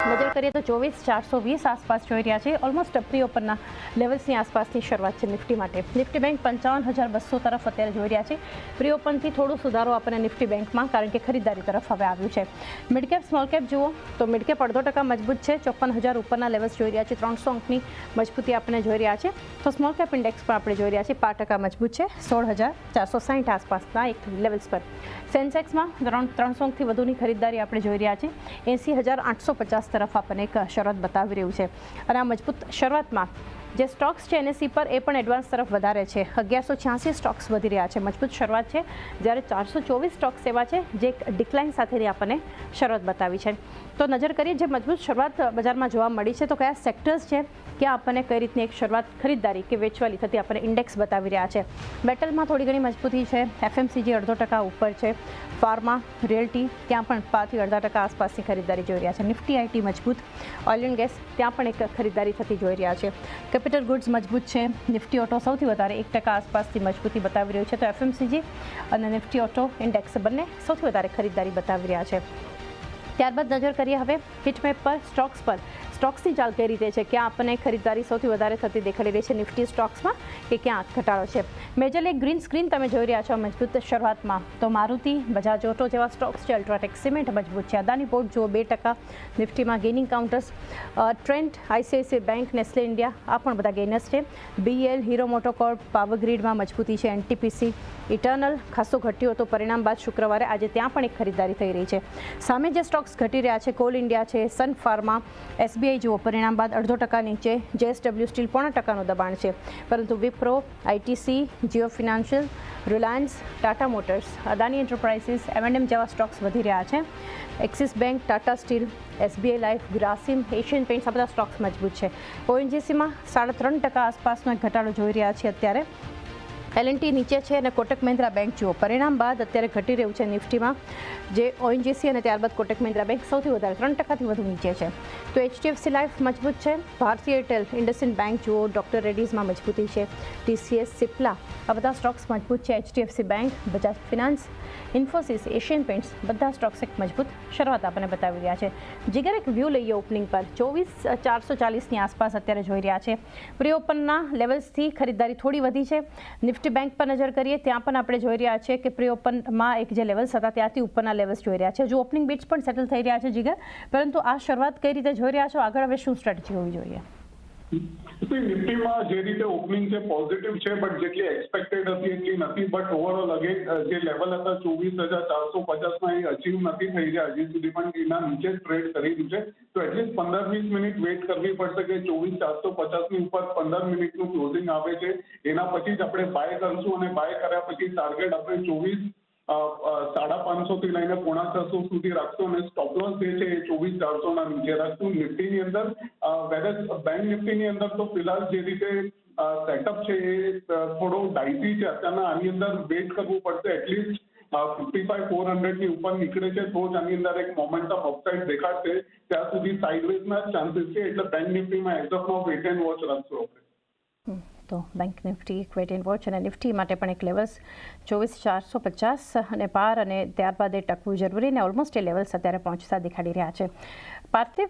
નજર કરીએ તો 24,420 આસપાસ જોઈ રહ્યા છે. ઓલમોસ્ટ પ્રી ઓપનના લેવલ્સની આસપાસની શરૂઆત છે નિફ્ટી માટે. નિફ્ટી બેંક 55,200 તરફ અત્યારે જોઈ રહ્યા છે. પ્રી ઓપનથી થોડો સુધારો આપણને નિફ્ટી બેંકમાં, કારણ કે ખરીદારી તરફ હવે આવ્યું છે. મિડ કેપ સ્મોલ કેપ જુઓ તો મિડ કેપ 0.5% મજબૂત છે. 54,000 ઉપરના લેવલ્સ જોઈ રહ્યા છે. 300 અંકની મજબૂતી આપણે જોઈ રહ્યા છે. તો સ્મોલ કેપ ઇન્ડેક્સ પર આપણે જોઈ રહ્યા છીએ 5% મજબૂત છે. 16,460 આસપાસના એક લેવલ્સ પર. સેન્સેક્સમાં 300 અંકથી વધુની ખરીદારી આપણે જોઈ રહ્યા છીએ. 80,850 તરફ આપણને એક શરૂઆત બતાવી રહ્યું છે. અને આ મજબૂત શરૂઆતમાં જે સ્ટોક્સ છે એનએસસી પર એ પણ એડવાન્સ તરફ વધારે છે. 1186 સ્ટોક્સ વધી રહ્યા છે. મજબૂત શરૂઆત છે. જ્યારે 424 સ્ટોક્સ એવા છે જે એક ડિક્લાઇન સાથેની આપણને શરૂઆત બતાવી છે. તો નજર કરીએ જે મજબૂત શરૂઆત બજારમાં જોવા મળી છે તો કયા સેક્ટર્સ છે, ક્યાં આપણને કઈ રીતની એક શરૂઆત ખરીદદારી કે વેચવાલી થતી આપણને ઇન્ડેક્સ બતાવી રહ્યા છે. મેટલમાં થોડી ઘણી મજબૂતી છે. એફએમસીજી 0.5% ઉપર છે. ફાર્મા, રિયલ્ટી ત્યાં પણ 5 થી 0.5% આસપાસની ખરીદારી જોઈ રહ્યા છે. નિફ્ટી આઈટી મજબૂત. ઓઇલ એન્ડ ગેસ ત્યાં પણ એક ખરીદારી થતી જોઈ રહ્યા છે. કેપિટલ ગુડ્સ મજબૂત છે. નિફ્ટી ઓટો સૌથી વધારે 1% આસપાસની મજબૂતી બતાવી રહ્યું છે. તો એફએમસીજી અને નિફ્ટી ઓટો ઇન્ડેક્સ બંને સૌથી વધારે ખરીદારી બતાવી રહ્યા છે. ત્યારબાદ નજર કરીએ હવે હિટમેપ પર સ્ટોક્સ પર. સ્ટોક્સની ચાલ કઈ રીતે છે, ક્યાં આપણને ખરીદારી સૌથી વધારે થતી દેખાડી રહી છે નિફ્ટી સ્ટોક્સમાં કે ક્યાં ઘટાડો છે. મેજરલી ગ્રીન સ્ક્રીન તમે જોઈ રહ્યા છો મજબૂત શરૂઆતમાં. તો મારુતિ, બજાજ ઓટો જેવા સ્ટોક્સ છે. અલ્ટ્રાટેક સિમેન્ટ મજબૂત છે. અદાની પોર્ટ જુઓ 2%. નિફ્ટીમાં gaining counters. Trend, ICICI Bank, Nestle India આ પણ બધા ગેઇનર્સ છે. બીએલ, હીરો મોટોકોર્પ, પાવર ગ્રીડમાં મજબૂતી છે. એનટીપીસી, ઇટર્નલ ખાસો ઘટ્યો હતો પરિણામ બાદ શુક્રવારે. આજે ત્યાં પણ એક ખરીદારી થઈ રહી છે. સામે જે સ્ટોક્સ ઘટી રહ્યા છે કોલ ઇન્ડિયા છે, સન ફાર્મા, એસબીઆઈ જુઓ પરિણામ બાદ 0.5% નીચે. જેએસડબલ્યુ સ્ટીલ 0.5%નું દબાણ છે. પરંતુ Wipro, ITC, Jio Financial, Reliance, Tata Motors, Adani Enterprises, એમ&એમ જેવા સ્ટોક્સ વધી રહ્યા છે. Axis Bank, Tata Steel, SBI Life, Grasim, Asian Paints આ બધા સ્ટોક્સ મજબૂત છે. ઓએનજીસીમાં 3.5% આસપાસનો એક ઘટાડો જોઈ રહ્યા છે અત્યારે. એલએનટી નીચે છે અને કોટક મહિન્દ્રા બેંક જુઓ પરિણામ બાદ અત્યારે ઘટી રહ્યું છે નિફ્ટીમાં. જે ઓએનજીસી અને ત્યારબાદ કોટક મહિન્દ્રા બેંક સૌથી વધારે 3%થી વધુ નીચે છે. તો એચડીએફસી લાઈફ મજબૂત છે. ભારતીય એરટેલ, ઇન્ડસઇન્ડ બેંક જુઓ, ડોક્ટર રેડ્ડીઝમાં મજબૂતી છે. ટીસીએસ, સિપ્લા આ બધા સ્ટોક્સ મજબૂત છે. HDFC bank, Bajaj finance, Infosys, Asian paints બધા સ્ટોક્સ એક મજબૂત શરૂઆત આપણને બતાવી રહ્યા છે. જીગર એક વ્યૂ લઈએ ઓપનિંગ પર. 24,440ની આસપાસ અત્યારે જોઈ રહ્યા છે. પ્રી ઓપનના લેવલ્સથી ખરીદારી થોડી વધી છે. નિફ્ટી બેંક પર નજર કરીએ ત્યાં પણ આપણે જોઈ રહ્યા છીએ કે પ્રી ઓપનમાં એક જે લેવલ્સ હતા ત્યાંથી ઉપરના લેવલ્સ જોઈ રહ્યા છે. જો ઓપનિંગ બીટ્સ પણ સેટલ થઈ રહ્યા છે જીગર, પરંતુ આ શરૂઆત કઈ રીતે જોઈ રહ્યા છો, આગળ હવે શું સ્ટ્રેટેજી હોવી જોઈએ? નિફ્ટીમાં જે રીતે ઓપનિંગ છે પોઝિટિવ છે, બટ જેટલી એક્સપેક્ટેડ હતી એટલી નથી. બટ ઓવરઓલ અગેન જે લેવલ હતા 24,450માં એ અચીવ નથી થઈ રહ્યા હજી સુધી, પણ એના નીચે ટ્રેડ કરી રહ્યું છે. તો એટલીસ્ટ 15-20 મિનિટ વેઇટ કરવી પડશે કે 24,450ની ઉપર 15 મિનિટનું ક્લોઝિંગ આવે છે. એના પછી જ આપણે બાય કરશું અને બાય કર્યા પછી ટાર્ગેટ આપણે 550 થી લઈને 650 સુધી રાખશું અને સ્ટોપ લોસ જે છે એ 24,400ના નીચે રાખશું. નિફ્ટીની અંદર બેંક નિફ્ટીની અંદર તો ફિલહાલ જે રીતે સેટઅપ છે એ થોડો ડાઇસી છે અત્યારના. આની અંદર વેઇટ કરવું પડશે. એટલીસ્ટ 55,400ની ઉપર નીકળે છે તો જ આની અંદર એક મોમેન્ટમ અપસાઇડ દેખાડશે. ત્યાં સુધી સાઇડવેઝના ચાન્સીસ છે. એટલે બેંક નિફ્ટીમાં as of now wait and watch રાખશું આપણે. તો બેંક નિફ્ટી એક વેઇટ એન્ડ વોચ અને નિફ્ટી માટે પણ એક લેવલ્સ 24,450 અને પાર અને ત્યારબાદ એ ટકવું જરૂરી અને ઓલમોસ્ટ એ લેવલ્સ અત્યારે પહોંચતા દેખાડી રહ્યા છે. પાર્થિવ